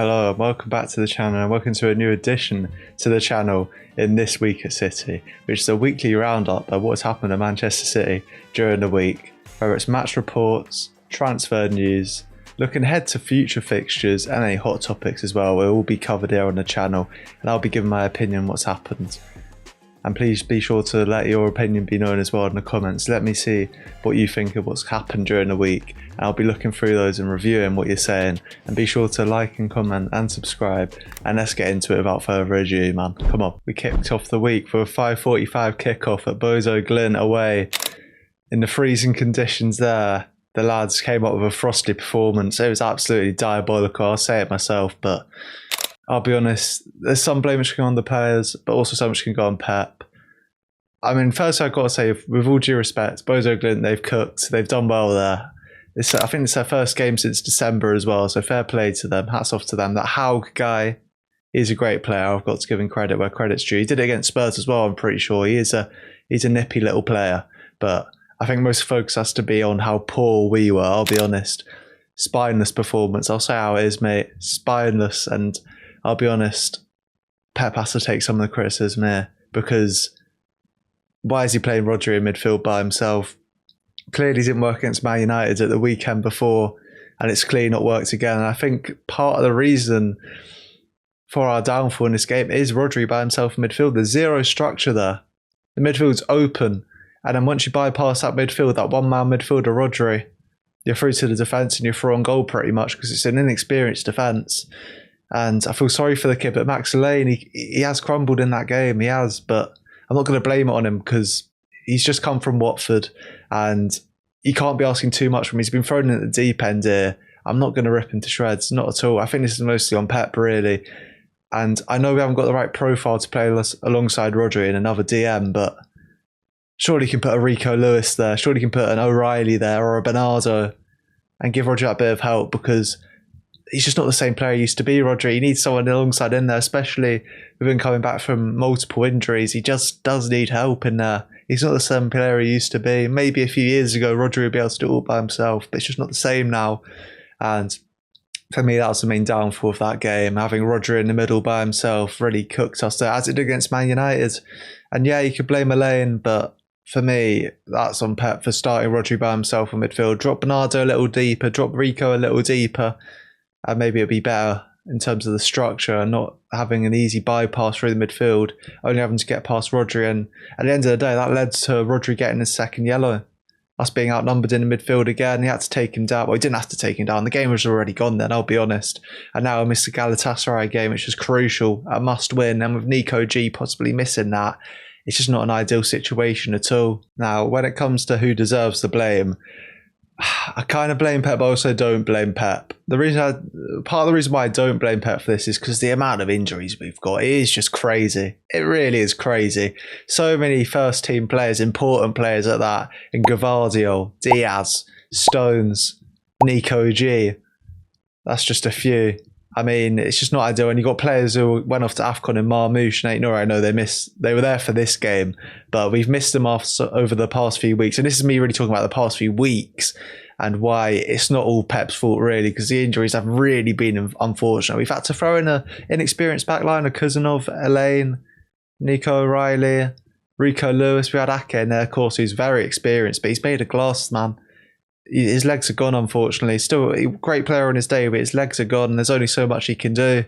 Hello and welcome back to the channel and welcome to a new addition to the channel in This Week at City, which is a weekly roundup of what's happened at Manchester City during the week, whether it's match reports, transfer news, looking ahead to future fixtures and any hot topics as well. Will all be covered here on the channel and I'll be giving my opinion on what's happened. And please be sure to let your opinion be known as well in the comments. Let me see what you think of what's happened during the week. And I'll be looking through those and reviewing what you're saying. And be sure to like and comment and subscribe. And let's get into it without further ado, man. Come on. We kicked off the week with a 5:45 kickoff at Bozo Glint away. In the freezing conditions there, the lads came up with a frosty performance. It was absolutely diabolical. I'll say it myself, but I'll be honest, there's some blame which can go on the players, but also so much can go on Pep. I mean, first I've got to say, with all due respect, Bozo Glint, they've cooked. They've done well there. I think it's their first game since December as well, so fair play to them. Hats off to them. That Haug guy is a great player. I've got to give him credit where credit's due. He did it against Spurs as well, I'm pretty sure. He's a nippy little player, but I think most focus has to be on how poor we were, I'll be honest. Spineless performance. I'll say how it is, mate. Spineless, and I'll be honest, Pep has to take some of the criticism here, because why is he playing Rodri in midfield by himself? Clearly he didn't work against Man United at the weekend before, and it's clearly not worked again. And I think part of the reason for our downfall in this game is Rodri by himself in midfield. There's zero structure there. The midfield's open, and then once you bypass that midfield, that one-man midfielder Rodri, you're through to the defence and you're through on goal pretty much, because it's an inexperienced defence. And I feel sorry for the kid, but Max Lane, he has crumbled in that game. He has, but I'm not going to blame it on him because he's just come from Watford and you can't be asking too much from him. He's been thrown in at the deep end here. I'm not going to rip him to shreds, not at all. I think this is mostly on Pep, really. And I know we haven't got the right profile to play alongside Rodri and another DM, but surely you can put a Rico Lewis there. Surely you can put an O'Reilly there or a Bernardo and give Rodri that bit of help, because he's just not the same player he used to be, Rodri. He needs someone alongside in there, especially with him coming back from multiple injuries. He just does need help in there. He's not the same player he used to be. Maybe a few years ago, Rodri would be able to do it all by himself, but it's just not the same now. And for me, that was the main downfall of that game. Having Rodri in the middle by himself really cooked us there, as it did against Man United. And yeah, you could blame Elaine, but for me, that's on Pep for starting Rodri by himself in midfield. Drop Bernardo a little deeper, drop Rico a little deeper. And maybe it'll be better in terms of the structure and not having an easy bypass through the midfield, only having to get past Rodri. And at the end of the day, that led to Rodri getting his second yellow. Us being outnumbered in the midfield again. He had to take him down. Well, he didn't have to take him down. The game was already gone then, I'll be honest. And now I missed the Galatasaray game, which was crucial, a must win. And with Nico G possibly missing that, it's just not an ideal situation at all. Now, when it comes to who deserves the blame, I kind of blame Pep, but I also don't blame Pep. Part of the reason why I don't blame Pep for this is because the amount of injuries we've got, it is just crazy. It really is crazy. So many first team players, important players at that, in Gvardiol, Diaz, Stones, Nico G. That's just a few. I mean, it's just not ideal. And you've got players who went off to AFCON and Marmoush and I know they were there for this game, but we've missed them off over the past few weeks. And this is me really talking about the past few weeks and why it's not all Pep's fault, really, because the injuries have really been unfortunate. We've had to throw in an inexperienced backline of Cousinov, Elaine, Nico O'Reilly, Rico Lewis. We had Ake in there, of course, who's very experienced, but he's made of glass, man. His legs are gone, unfortunately. Still a great player on his day, but his legs are gone and there's only so much he can do.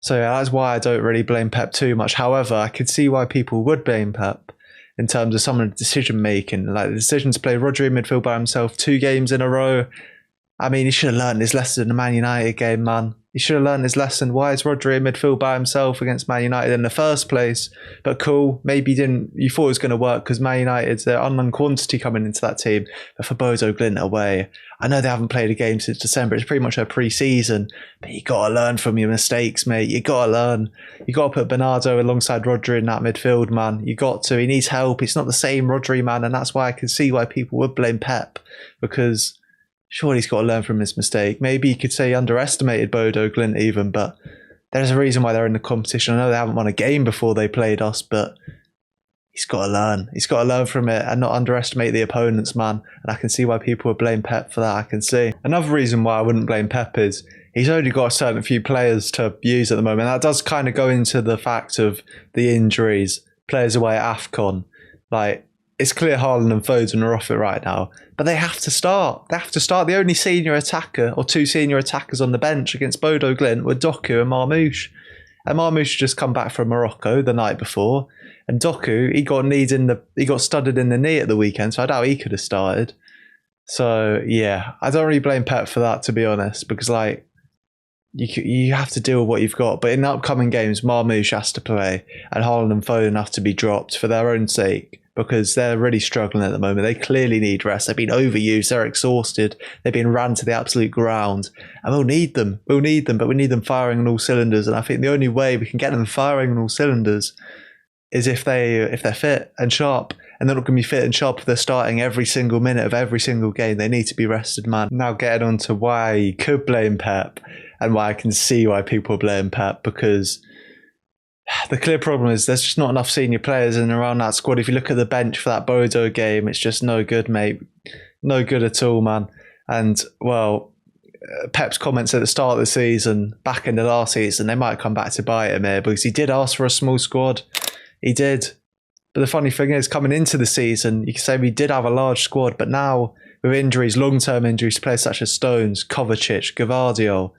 So yeah, that's why I don't really blame Pep too much. However, I could see why people would blame Pep in terms of some of the decision making, like the decision to play Rodri in midfield by himself 2 games in a row. I mean, he should have learned his lesson in the Man United game, man. He should have learned his lesson. Why is Rodri in midfield by himself against Man United in the first place? But cool, maybe you thought it was going to work because Man United's their unknown quantity coming into that team. But for Bozo Glint away, I know they haven't played a game since December. It's pretty much their pre-season. But you got to learn from your mistakes, mate. You got to learn. You got to put Bernardo alongside Rodri in that midfield, man. You got to. He needs help. It's not the same Rodri, man. And that's why I can see why people would blame Pep, because surely he's got to learn from his mistake. Maybe you could say he underestimated Bodo Glint even, but there's a reason why they're in the competition. I know they haven't won a game before they played us, but he's got to learn. He's got to learn from it and not underestimate the opponents, man. And I can see why people would blame Pep for that. I can see. Another reason why I wouldn't blame Pep is he's only got a certain few players to use at the moment. That does kind of go into the fact of the injuries, players away at AFCON. Like, it's clear Haaland and Foden are off it right now, but they have to start. They have to start. The only senior attacker or two senior attackers on the bench against Bodo Glimt were Doku and Marmoush. And Marmoush just come back from Morocco the night before, and Doku he got studded in the knee at the weekend, so I doubt he could have started. So yeah, I don't really blame Pep for that, to be honest, because like you have to deal with what you've got. But in the upcoming games, Marmoush has to play, and Haaland and Foden have to be dropped for their own sake, because they're really struggling at the moment. They clearly need rest. They've been overused. They're exhausted. They've been ran to the absolute ground. And we'll need them. We'll need them, but we need them firing on all cylinders. And I think the only way we can get them firing on all cylinders is if they're fit and sharp. And they're not going to be fit and sharp if they're starting every single minute of every single game. They need to be rested, man. Now getting on to why you could blame Pep and why I can see why people blame Pep, because the clear problem is there's just not enough senior players in and around that squad. If you look at the bench for that Bodo game, it's just no good, mate. No good at all, man. And, well, Pep's comments at the start of the season, back in the last season, they might come back to bite him here, because he did ask for a small squad. He did. But the funny thing is, coming into the season, you can say we did have a large squad, but now with injuries, long-term injuries to players such as Stones, Kovacic, Gvardiol,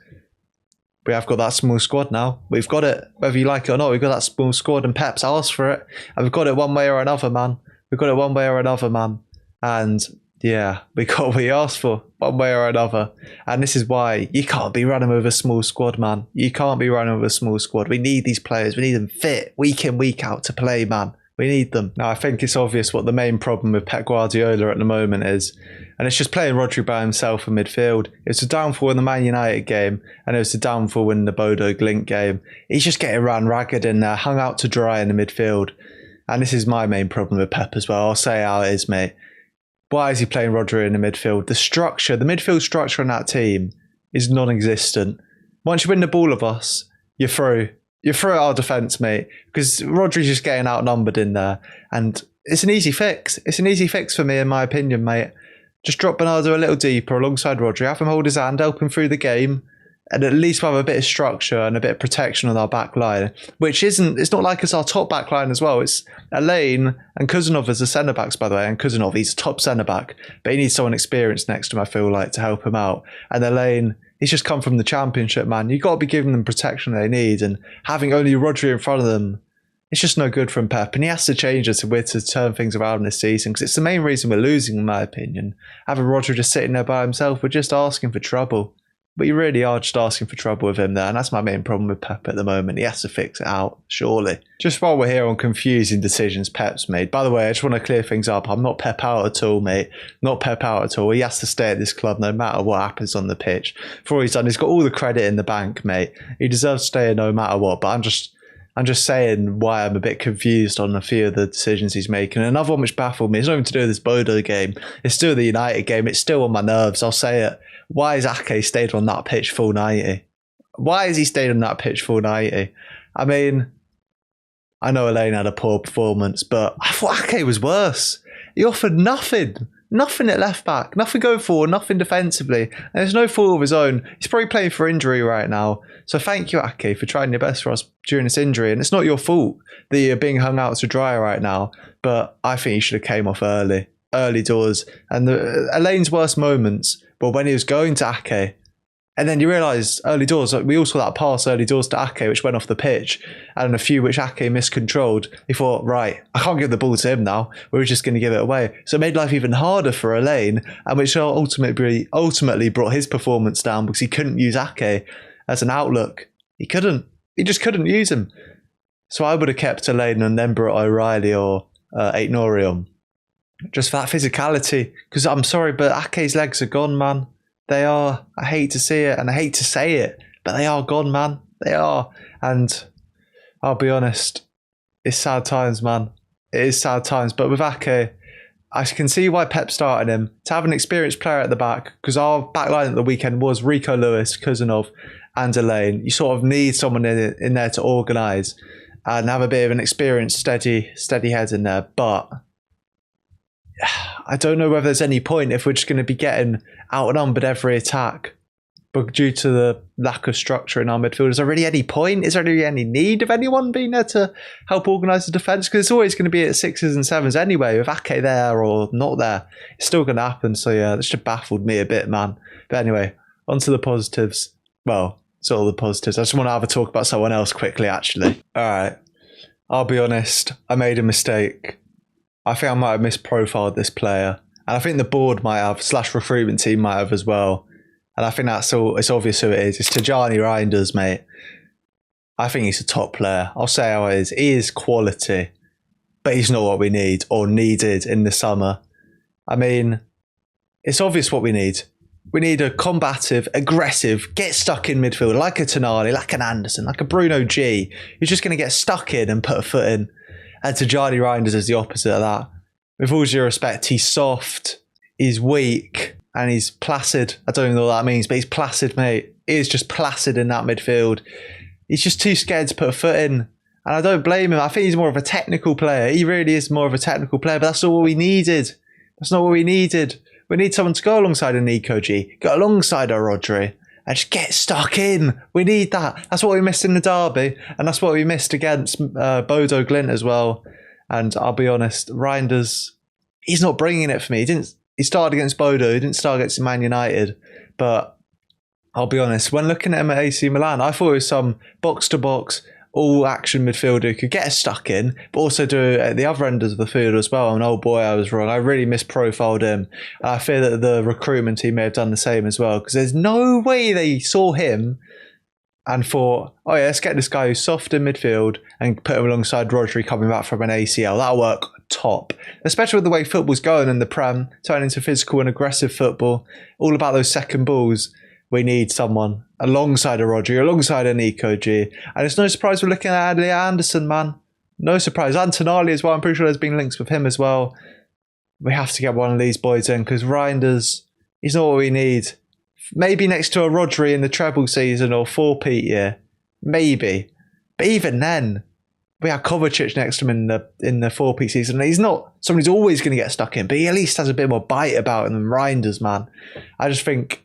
we have got that small squad now. We've got it, whether you like it or not. We've got that small squad, and Pep's asked for it. And we've got it one way or another, man. We've got it one way or another, man. And yeah, we got what we asked for, one way or another. And this is why you can't be running with a small squad, man. You can't be running with a small squad. We need these players. We need them fit week in, week out to play, man. We need them. Now, I think it's obvious what the main problem with Pep Guardiola at the moment is. And it's just playing Rodri by himself in midfield. It was a downfall in the Man United game, and it was a downfall in the Bodo Glimt game. He's just getting ran ragged in there, hung out to dry in the midfield. And this is my main problem with Pep as well. I'll say how it is, mate. Why is he playing Rodri in the midfield? The midfield structure on that team is non-existent. Once you win the ball of us, you're through. You're through at our defence, mate, because Rodri's just getting outnumbered in there. And it's an easy fix. It's an easy fix for me, in my opinion, mate. Just drop Bernardo a little deeper alongside Rodri, have him hold his hand, help him through the game, and at least we'll have a bit of structure and a bit of protection on our back line, which it's not like it's our top back line as well. It's Elaine and Kuzanov as the centre-backs, by the way, and Kuzanov, he's a top centre-back, but he needs someone experienced next to him, I feel like, to help him out. And Elaine, he's just come from the Championship, man. You've got to be giving them protection they need, and having only Rodri in front of them, it's just no good from Pep, and he has to change it to turn things around this season, because it's the main reason we're losing, in my opinion. Having Rodri just sitting there by himself, we're just asking for trouble. But you really are just asking for trouble with him there, and that's my main problem with Pep at the moment. He has to fix it out, surely. Just while we're here on confusing decisions Pep's made, by the way, I just want to clear things up. I'm not Pep out at all, mate. Not Pep out at all. He has to stay at this club no matter what happens on the pitch. For all he's done, he's got all the credit in the bank, mate. He deserves to stay no matter what, but I'm just saying why I'm a bit confused on a few of the decisions he's making. Another one which baffled me, it's not even to do with this Bodo game. It's still the United game. It's still on my nerves. I'll say it. Why has Ake stayed on that pitch full 90? Why has he stayed on that pitch full 90? I mean, I know Elaine had a poor performance, but I thought Ake was worse. He offered nothing. Nothing at left back. Nothing going forward. Nothing defensively. And there's no fault of his own. He's probably playing for injury right now. So thank you, Ake, for trying your best for us during this injury. And it's not your fault that you're being hung out to dry right now. But I think he should have came off early doors. And Elaine's worst moments were when he was going to Ake. And then you realise early doors, we all saw that pass early doors to Ake, which went off the pitch, and a few which Ake miscontrolled. He thought, right, I can't give the ball to him now. We're just going to give it away. So it made life even harder for Elaine, and which ultimately brought his performance down because he couldn't use Ake as an outlook. He just couldn't use him. So I would have kept Elaine and then brought O'Reilly or Aït-Nouri on. Just for that physicality. Because I'm sorry, but Ake's legs are gone, man. They are. I hate to see it and I hate to say it, but they are gone, man. They are. And I'll be honest, it's sad times, man. It is sad times. But with Ake, I can see why Pep started him. To have an experienced player at the back, because our back line at the weekend was Rico Lewis, Kuzanov and Elaine. You sort of need someone in there to organise and have a bit of an experienced, steady head in there. But I don't know whether there's any point if we're just going to be getting outnumbered every attack. but due to the lack of structure in our midfield, is there really any point? Is there really any need of anyone being there to help organise the defence? Because it's always going to be at 6s and 7s anyway, with Ake there or not there. It's still going to happen. So yeah, that's just baffled me a bit, man. But anyway, on to the positives. Well, sort of the positives. I just want to have a talk about someone else quickly, actually. All right. I'll be honest. I made a mistake. I think I might have misprofiled this player. And I think the board might have, / recruitment team might have as well. And I think that's all. It's obvious who it is. It's Tijjani Reinders, mate. I think he's a top player. I'll say how it is. He is quality, but he's not what we need or needed in the summer. I mean, it's obvious what we need. We need a combative, aggressive, get stuck in midfield, like a Tonali, like an Anderson, like a Bruno G, who's just going to get stuck in and put a foot in. And Tijjani Reinders is the opposite of that. With all due respect, he's soft, he's weak, and he's placid. I don't even know what that means, but he's placid, mate. He is just placid in that midfield. He's just too scared to put a foot in. And I don't blame him. I think he's more of a technical player. He really is more of a technical player, but that's not what we needed. That's not what we needed. We need someone to go alongside a Nico G, go alongside a Rodri, and just get stuck in. We need that. That's what we missed in the derby, and that's what we missed against Bodo Glimt as well. And I'll be honest, Reinders, he's not bringing it for me. He started against Bodo, he didn't start against Man United. But I'll be honest, when looking at him at AC Milan, I thought it was some box-to-box, all-action midfielder who could get us stuck in, but also do it at the other end of the field as well. And oh boy, I was wrong. I really misprofiled him. And I fear that the recruitment team may have done the same as well, because there's no way they saw him and thought, oh yeah, let's get this guy who's soft in midfield and put him alongside Rodri coming back from an ACL. That'll work top. Especially with the way football's going in the Prem, turning into physical and aggressive football, all about those second balls. We need someone alongside a Rodri, alongside a Nico G. And it's no surprise we're looking at Elliot Anderson, man. No surprise. And Tonali as well. I'm pretty sure there's been links with him as well. We have to get one of these boys in, because Reinders, he's not what we need. Maybe next to a Rodri in the treble season or 4-peat year. Maybe. But even then, we had Kovacic next to him in the 4-peat season. And he's not someone who's always going to get stuck in, but he at least has a bit more bite about him than Reinders, man. I just think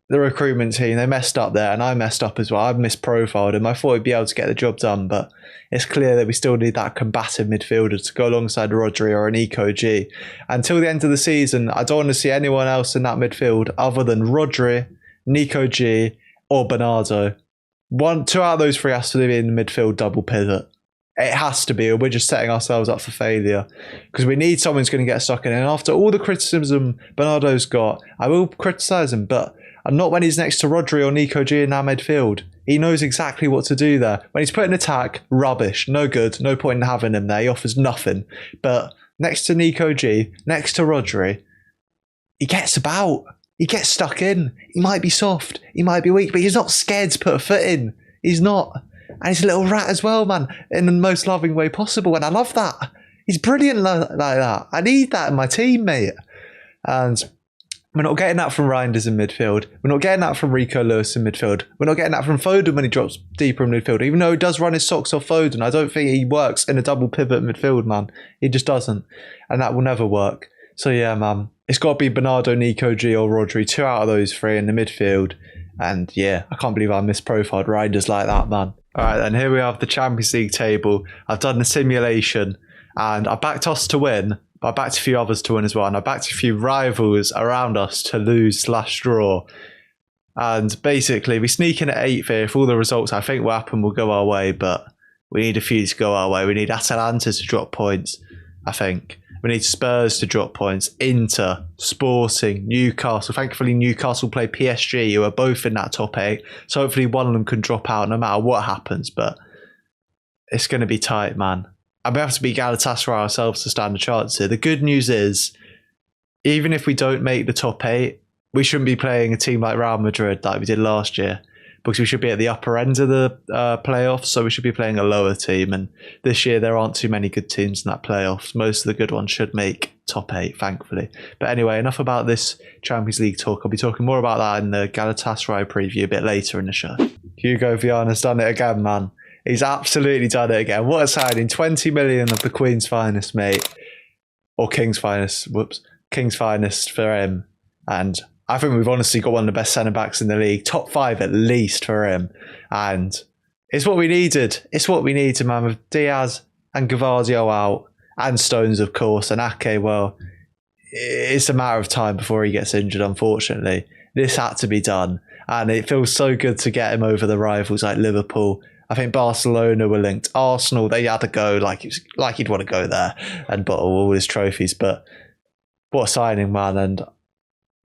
the recruitment team, they messed up there, and I messed up as well. I misprofiled him. I thought he'd be able to get the job done, but it's clear that we still need that combative midfielder to go alongside Rodri or an Nico G. Until the end of the season, I don't want to see anyone else in that midfield other than Rodri, Nico G, or Bernardo. 2 out of those 3 has to be in the midfield double pivot. It has to be, or we're just setting ourselves up for failure, because we need someone who's going to get stuck in. And after all the criticism Bernardo's got, I will criticise him, but not when he's next to Rodri or Nico G in that midfield. He knows exactly what to do there. When he's put in attack, rubbish, no good, no point in having him there. He offers nothing. But next to Nico G, next to Rodri, he gets about. He gets stuck in. He might be soft, he might be weak, but he's not scared to put a foot in. He's not. And he's a little rat as well, man, in the most loving way possible. And I love that. He's brilliant like that. I need that in my team, mate. And we're not getting that from Reinders in midfield. We're not getting that from Rico Lewis in midfield. We're not getting that from Foden when he drops deeper in midfield. Even though he does run his socks off Foden, I don't think he works in a double pivot midfield, man. He just doesn't. And that will never work. So yeah, man. It's got to be Bernardo, Nico G or Rodri. 2 out of those 3 in the midfield. And yeah, I can't believe I misprofiled Reinders like that, man. All right, then here we have the Champions League table. I've done the simulation and I backed us to win. But I backed a few others to win as well. And I backed a few rivals around us to lose / draw. And basically, we sneak in at 8th here. If all the results I think will happen will go our way. But we need a few to go our way. We need Atalanta to drop points, I think. We need Spurs to drop points. Inter, Sporting, Newcastle. Thankfully, Newcastle play PSG, who are both in that top 8. So hopefully one of them can drop out no matter what happens. But it's going to be tight, man. And we have to beat Galatasaray ourselves to stand a chance here. The good news is, even if we don't make the top 8, we shouldn't be playing a team like Real Madrid like we did last year, because we should be at the upper end of the playoffs, so we should be playing a lower team. And this year there aren't too many good teams in that playoffs. Most of the good ones should make top 8, thankfully. But anyway, enough about this Champions League talk. I'll be talking more about that in the Galatasaray preview a bit later in the show. Hugo Viana's done it again, man. He's absolutely done it again. What a signing. 20 million of the Queen's finest, mate. Or King's finest. Whoops. King's finest for him. And I think we've honestly got one of the best centre-backs in the league. Top 5 at least for him. And it's what we needed. It's what we needed, man, with Diaz and Gvardiol out. And Stones, of course. And Ake, well, it's a matter of time before he gets injured, unfortunately. This had to be done. And it feels so good to get him over the rivals like Liverpool. I think Barcelona were linked. Arsenal, they had to go like he'd want to go there and bottle all his trophies. But what a signing, man. And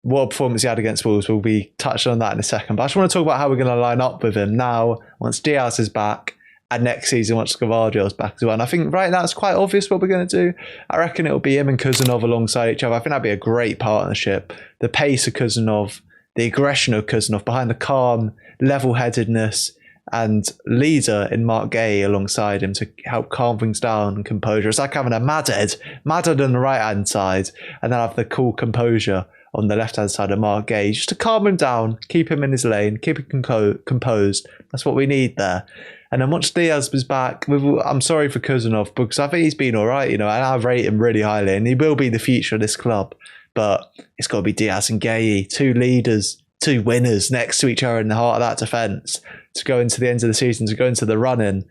what a performance he had against Wolves. We'll be touching on that in a second. But I just want to talk about how we're going to line up with him now, once Diaz is back, and next season once Gvardiol's back as well. And I think right now it's quite obvious what we're going to do. I reckon it'll be him and Kuznetsov alongside each other. I think that'd be a great partnership. The pace of Kuznetsov, the aggression of Kuznetsov behind the calm, level-headedness, and leader in Marc Guéhi alongside him to help calm things down and composure. It's like having a Maded on the right-hand side, and then have the cool composure on the left-hand side of Marc Guéhi, just to calm him down, keep him in his lane, keep him composed. That's what we need there. And then once Diaz was back, I'm sorry for Kuznetsov, because I think he's been all right, and I rate him really highly, and he will be the future of this club. But it's got to be Diaz and Guéhi, two leaders, two winners next to each other in the heart of that defence, to go into the end of the season, to go into the run-in.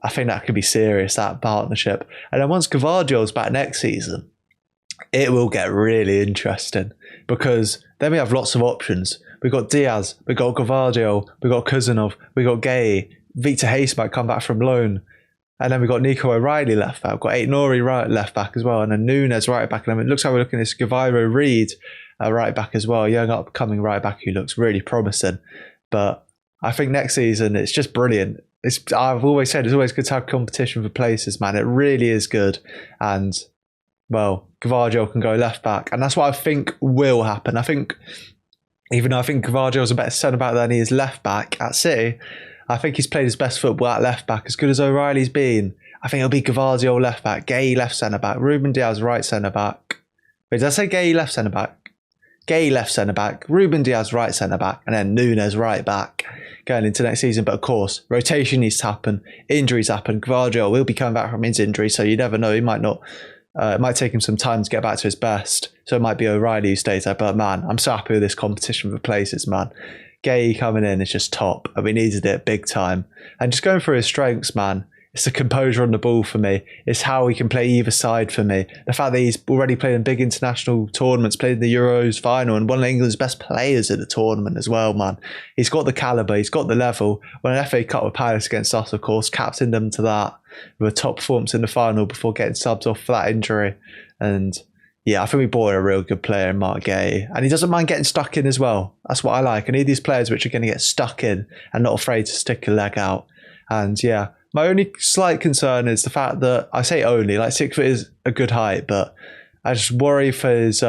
I think that could be serious, that partnership. And then once Gvardiol's back next season, it will get really interesting, because then we have lots of options. We've got Diaz, we've got Gvardiol, we've got Kuznetsov, we've got Guéhi, Victor Hayes might come back from loan. And then we've got Nico O'Reilly left back. We've got Aït-Nouri right left back as well. And then Núñez right back. And it looks like we're looking at this Gavairo Reed right back as well. Young upcoming right back who looks really promising. But I think next season it's just brilliant. I've always said it's always good to have competition for places, man. It really is good. And, well, Gvardiol can go left back. And that's what I think will happen. Even though I think Gvardiol's a better centre-back than he is left back at City, I think he's played his best football at left back, as good as O'Reilly's been. I think it'll be Gvardiol left back, Guéhi left centre back, Ruben Diaz right centre back. Wait, did I say Guéhi left centre back? Guéhi left centre back, Ruben Diaz right centre back, and then Núñez right back going into next season. But of course, rotation needs to happen, injuries happen. Gvardiol will be coming back from his injury, so you never know. He might not. It might take him some time to get back to his best, so it might be O'Reilly who stays there. But man, I'm so happy with this competition for places, man. Guéhi coming in is just top, and we needed it big time. And just going through his strengths, man, it's the composure on the ball for me. It's how he can play either side for me. The fact that he's already played in big international tournaments, played in the Euros final, and one of England's best players at the tournament as well, man. He's got the calibre, he's got the level. Won an FA Cup with Palace against us, of course, captained them to that with a top performance in the final before getting subbed off for that injury. And yeah, I think we bought a real good player in Marc Guéhi. And he doesn't mind getting stuck in as well. That's what I like. I need these players which are going to get stuck in and not afraid to stick a leg out. And yeah, my only slight concern is the fact that, I say only, like 6 foot is a good height, but I just worry for his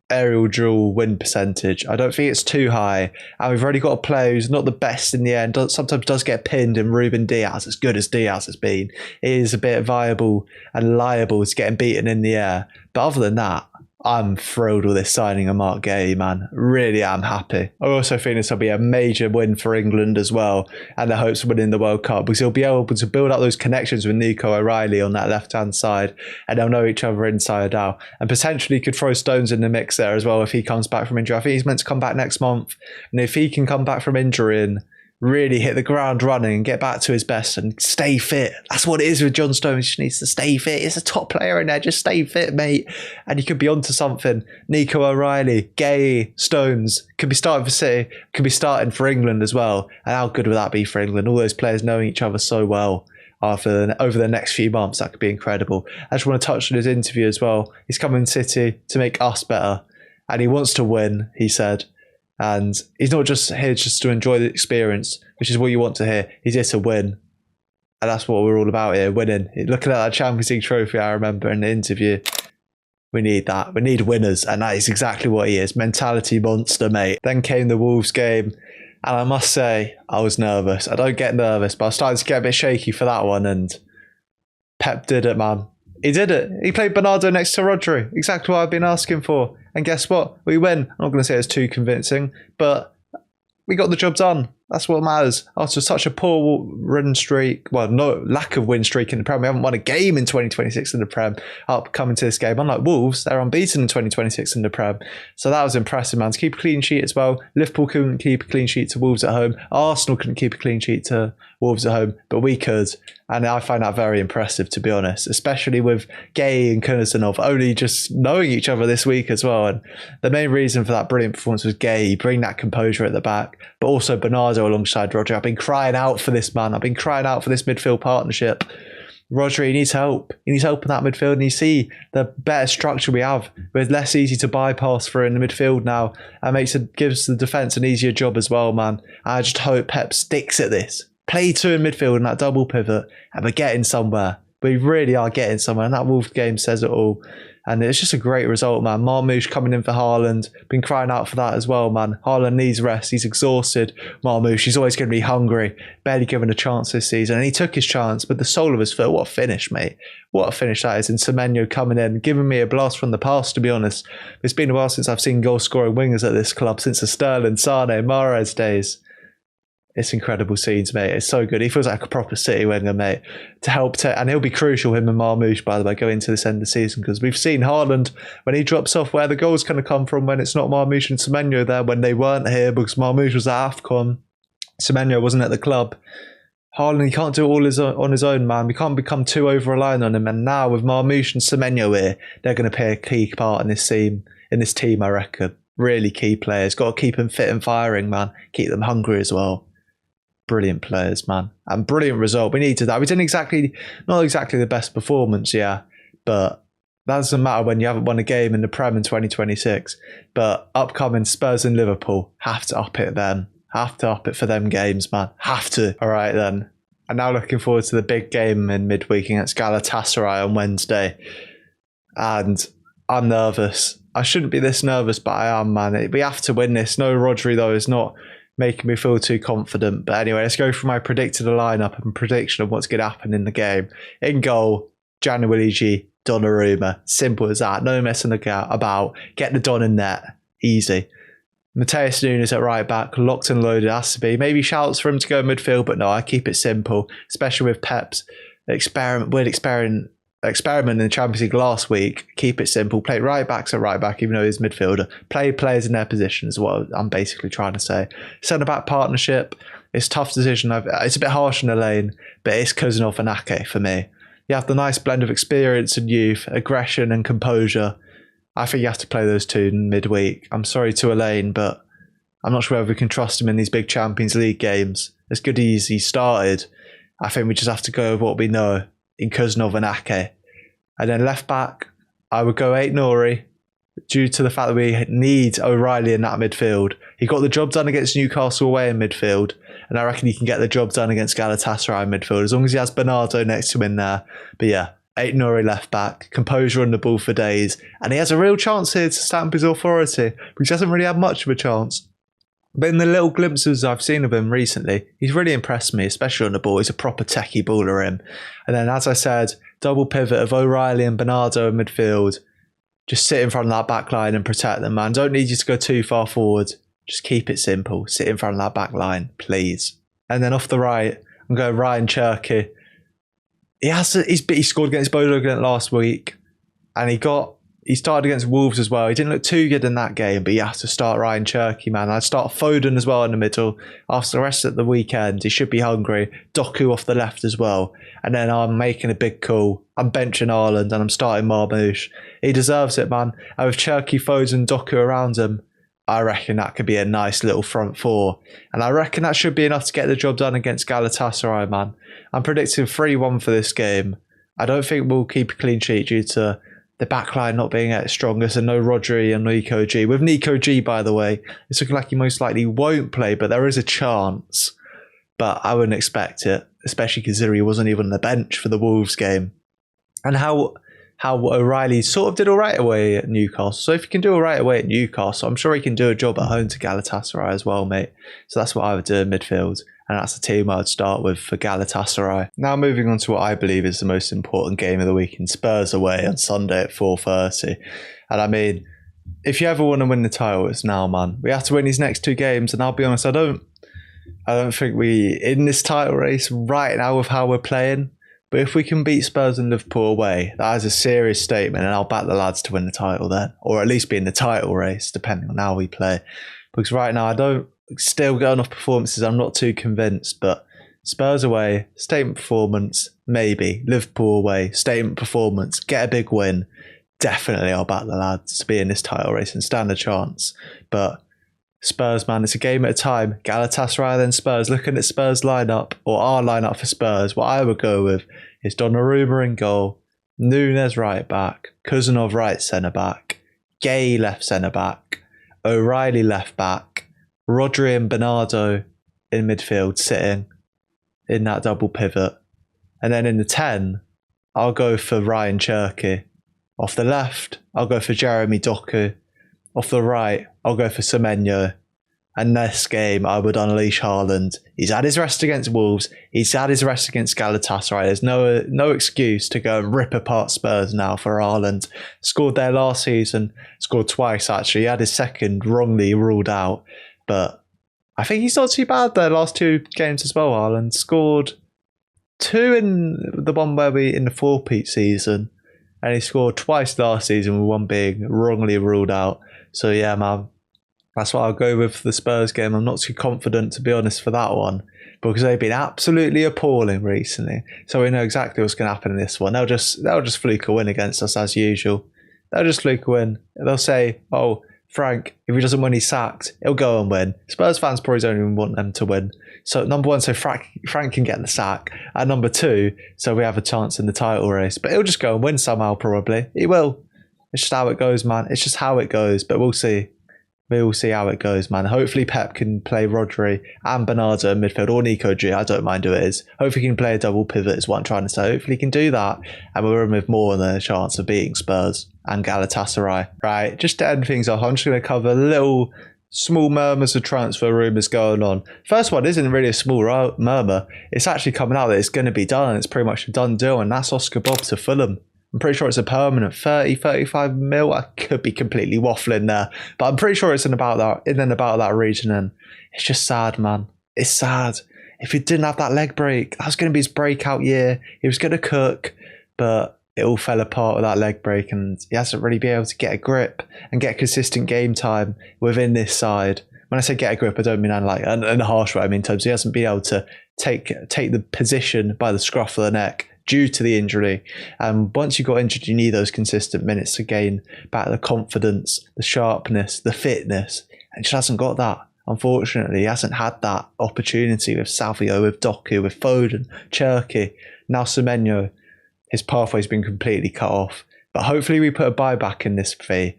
aerial duel win percentage. I don't think it's too high. And we've already got a player who's not the best in the end, sometimes does get pinned in Ruben Diaz, as good as Diaz has been. He is a bit viable and liable to getting beaten in the air. But other than that, I'm thrilled with this signing of Marc Guéhi, man. Really am happy. I also think this will be a major win for England as well, and their hopes of winning the World Cup, because he'll be able to build up those connections with Nico O'Reilly on that left-hand side, and they'll know each other inside out. And potentially could throw Stones in the mix there as well if he comes back from injury. I think he's meant to come back next month, and if he can come back from injury and really hit the ground running and get back to his best and stay fit. That's what it is with John Stones. He just needs to stay fit. He's a top player in there. Just stay fit, mate. And he could be onto something. Nico O'Reilly, Guéhi, Stones could be starting for City, could be starting for England as well. And how good would that be for England? All those players knowing each other so well over the next few months. That could be incredible. I just want to touch on his interview as well. He's coming to City to make us better. And he wants to win, he said. And he's not just here just to enjoy the experience, which is what you want to hear. He's here to win. And that's what we're all about here, winning. Looking at that Champions League trophy, I remember in the interview, we need that. We need winners. And that is exactly what he is. Mentality monster, mate. Then came the Wolves game. And I must say, I was nervous. I don't get nervous, but I was starting to get a bit shaky for that one. And Pep did it, man. He did it. He played Bernardo next to Rodri. Exactly what I've been asking for. And guess what? We win. I'm not going to say it's too convincing, but we got the job done. That's what matters. After such a poor run streak, well, no lack of win streak in the Prem, we haven't won a game in 2026 in the Prem. Up coming to this game, unlike Wolves, they're unbeaten in 2026 in the Prem. So that was impressive, man. To keep a clean sheet as well. Liverpool couldn't keep a clean sheet to Wolves at home. Arsenal couldn't keep a clean sheet to Wolves at home, but we could. And I find that very impressive, to be honest, especially with Gay and Kuznetsov only just knowing each other this week as well. And the main reason for that brilliant performance was Gay, bring that composure at the back, but also Bernardo alongside Rodri. I've been crying out for this, man. I've been crying out for this midfield partnership. Rodri needs help. He needs help in that midfield. And you see the better structure we have with less easy to bypass through in the midfield now. And gives the defence an easier job as well, man. I just hope Pep sticks at this. Play two in midfield in that double pivot, and we're getting somewhere. We really are getting somewhere, and that Wolves game says it all. And it's just a great result, man. Marmoush coming in for Haaland. Been crying out for that as well, man. Haaland needs rest. He's exhausted. Marmoush, he's always going to be hungry. Barely given a chance this season. And he took his chance, but the sole of his foot, what a finish, mate. What a finish that is. And Semenyo coming in, giving me a blast from the past, to be honest. It's been a while since I've seen goal-scoring wingers at this club, since the Sterling, Sane, Mahrez days. It's incredible scenes, mate. It's so good. He feels like a proper City winger, mate. And he'll be crucial, him and Marmoush, by the way, going into this end of the season, because we've seen Haaland, when he drops off, where the goals kind of come from when it's not Marmoush and Semenyo there, when they weren't here, because Marmoush was at AFCON. Semenyo wasn't at the club. Haaland, he can't do it all on his own, man. We can't become too over-reliant on him. And now with Marmoush and Semenyo here, they're going to play a key part in this team, I reckon. Really key players. Got to keep them fit and firing, man. Keep them hungry as well. Brilliant players, man, and brilliant result. We needed that. We didn't not exactly the best performance, yeah, but that doesn't matter when you haven't won a game in the Prem in 2026. But upcoming Spurs and Liverpool, have to up it then. Have to up it for them games, man. Have to. All right, then. I'm now looking forward to the big game in midweek against Galatasaray on Wednesday. And I'm nervous. I shouldn't be this nervous, but I am, man. We have to win this. No, Rodri, though, is not making me feel too confident. But anyway, let's go for my predicted lineup and prediction of what's going to happen in the game. In goal, Gianluigi Donnarumma. Simple as that. No messing about. Get the Don in net. Easy. Mateus Nunes at right back. Locked and loaded. Has to be. Maybe shouts for him to go midfield, but no, I keep it simple. Especially with Pep's weird experiment in the Champions League last week. Keep it simple. Play right backs at right back, even though he's midfielder. Play players in their positions is what I'm basically trying to say. Centre back partnership. It's a tough decision. It's a bit harsh in the lane, but it's Kuznetsov and Ake for me. You have the nice blend of experience and youth, aggression and composure. I think you have to play those two in midweek. I'm sorry to Elaine, but I'm not sure whether we can trust him in these big Champions League games. As good as he started, I think we just have to go with what we know in Kuznetsov and Ake. And then left back, I would go Aït-Nouri, due to the fact that we need O'Reilly in that midfield. He got the job done against Newcastle away in midfield, and I reckon he can get the job done against Galatasaray in midfield, as long as he has Bernardo next to him in there. But yeah, Aït-Nouri left back, composure on the ball for days, and he has a real chance here to stamp his authority, because he hasn't really had much of a chance. But in the little glimpses I've seen of him recently, he's really impressed me, especially on the ball. He's a proper techie baller, him. And then, as I said, double pivot of O'Reilly and Bernardo in midfield. Just sit in front of that back line and protect them, man. Don't need you to go too far forward. Just keep it simple. Sit in front of that back line, please. And then off the right, I'm going Ryan Cherki. He scored against Bodo Glimt last week, and he started against Wolves as well. He didn't look too good in that game, but you have to start Ryan Cherki, man. I'd start Foden as well in the middle. After the rest of the weekend, he should be hungry. Doku off the left as well. And then I'm making a big call. I'm benching Haaland and I'm starting Marmoush. He deserves it, man. And with Cherki, Foden, Doku around him, I reckon that could be a nice little front four. And I reckon that should be enough to get the job done against Galatasaray, man. I'm predicting 3-1 for this game. I don't think we'll keep a clean sheet due to the backline not being at its strongest, and no Rodri and Nico G. With Nico G, by the way, it's looking like he most likely won't play, but there is a chance. But I wouldn't expect it, especially considering he wasn't even on the bench for the Wolves game. And how O'Reilly sort of did all right away at Newcastle. So if he can do all right away at Newcastle, I'm sure he can do a job at home to Galatasaray as well, mate. So that's what I would do in midfield. And that's the team I'd start with for Galatasaray. Now moving on to what I believe is the most important game of the week in Spurs away on Sunday at 4:30. And I mean, if you ever want to win the title, it's now, man. We have to win these next two games. And I'll be honest, I don't I don't think we, in this title race right now with how we're playing, but if we can beat Spurs and Liverpool away, that is a serious statement, and I'll back the lads to win the title then, or at least be in the title race, depending on how we play. Because right now, I don't, still going off performances, I'm not too convinced, but Spurs away, statement performance, maybe. Liverpool away, statement performance, get a big win. Definitely I'll back the lads to be in this title race and stand a chance. But Spurs, man, it's a game at a time. Galatasaray then Spurs. Looking at Spurs lineup, or our lineup for Spurs, what I would go with is Donnarumma in goal, Nunes right back, Kuzanov right centre back, Gay left centre back, O'Reilly left back, Rodri and Bernardo in midfield sitting in that double pivot. And then in the 10, I'll go for Ryan Cherky. Off the left, I'll go for Jeremy Doku. Off the right, I'll go for Semenyo. And this game, I would unleash Haaland. He's had his rest against Wolves. He's had his rest against Galatasaray. There's no excuse to go and rip apart Spurs now for Haaland. Scored there last season. Scored twice, actually. He had his second wrongly ruled out. But I think he's not too bad there last 2 games as well, Haaland. Scored 2 in the one where we, in the 4-peat season. And he scored twice last season, with one being wrongly ruled out. So yeah, man, that's what I'll go with for the Spurs game. I'm not too confident, to be honest, for that one, because they've been absolutely appalling recently. So we know exactly what's going to happen in this one. They'll just fluke a win against us as usual. They'll just fluke a win. They'll say, oh, Frank, if he doesn't win, he's sacked. He'll go and win. Spurs fans probably don't even want them to win. So number 1, so Frank can get the sack. And number 2, so we have a chance in the title race. But he'll just go and win somehow, probably. He will. It's just how it goes, man. It's just how it goes. But we'll see. We will see how it goes, man. Hopefully Pep can play Rodri and Bernardo in midfield, or Nico G. I don't mind who it is. Hopefully he can play a double pivot is what I'm trying to say. Hopefully he can do that, and we'll run with more than a chance of beating Spurs and Galatasaray. Right, just to end things off, I'm just going to cover little small murmurs of transfer rumours going on. First one isn't really a small murmur. It's actually coming out that it's going to be done, and it's pretty much a done deal, and that's Oscar Bob to Fulham. I'm pretty sure it's a permanent 35 mil. I could be completely waffling there, but I'm pretty sure it's in and about that region, and it's just sad, man. It's sad. If he didn't have that leg break, that was going to be his breakout year. He was going to cook, but it all fell apart with that leg break, and he hasn't really been able to get a grip and get consistent game time within this side. When I say get a grip, I don't mean in a harsh way. I mean in terms he hasn't been able to take the position by the scruff of the neck due to the injury. And once you got injured, you need those consistent minutes to gain back the confidence, the sharpness, the fitness. And he just hasn't got that. Unfortunately, he hasn't had that opportunity with Savio, with Doku, with Foden, Cherky, now Semenyo. His pathway's been completely cut off. But hopefully we put a buyback in this fee,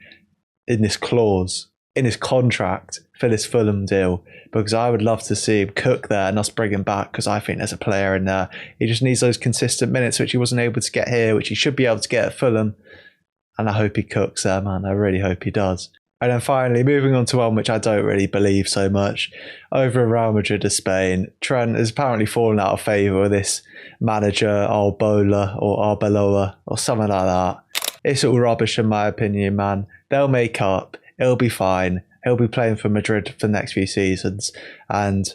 in this clause, in his contract for this Fulham deal, because I would love to see him cook there and us bring him back, because I think there's a player in there. He just needs those consistent minutes, which he wasn't able to get here, which he should be able to get at Fulham. And I hope he cooks there, man. I really hope he does. And then finally, moving on to one which I don't really believe so much. Over in Real Madrid of Spain, Trent has apparently fallen out of favour with this manager, Albola or Arbeloa or something like that. It's all rubbish in my opinion, man. They'll make up. It'll be fine. He'll be playing for Madrid for the next few seasons. And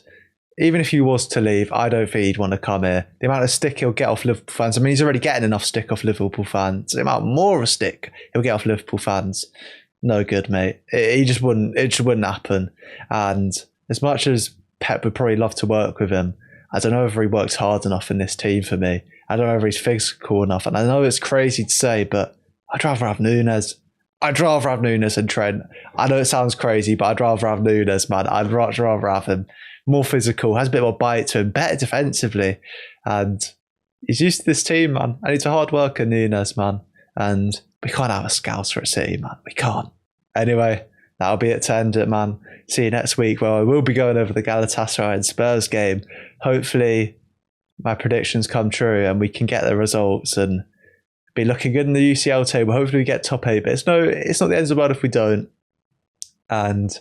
even if he was to leave, I don't think he'd want to come here. The amount of stick he'll get off Liverpool fans, I mean, he's already getting enough stick off Liverpool fans. The amount more of a stick he'll get off Liverpool fans, no good, mate. It just wouldn't happen. And as much as Pep would probably love to work with him, I don't know if he works hard enough in this team for me. I don't know if he's physical enough. And I know it's crazy to say, but I'd rather have Nunes. I'd rather have Nunes and Trent. I know it sounds crazy, but I'd rather have Nunes, man. I'd much rather have him. More physical, has a bit more bite to him, better defensively. And he's used to this team, man. And he's a hard worker, Nunes, man. And we can't have a Scouser at City, man. We can't. Anyway, that'll be it to end it, man. See you next week, where I will be going over the Galatasaray and Spurs game. Hopefully, my predictions come true and we can get the results and be looking good in the UCL table. Hopefully we get top 8, but it's not the end of the world if we don't. And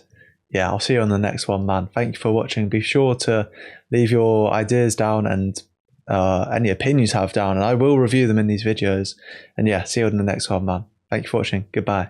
yeah, I'll see you on the next one, man. Thank you for watching. Be sure to leave your ideas down and any opinions you have down, and I will review them in these videos. And yeah, see you on the next one, man. Thank you for watching. Goodbye.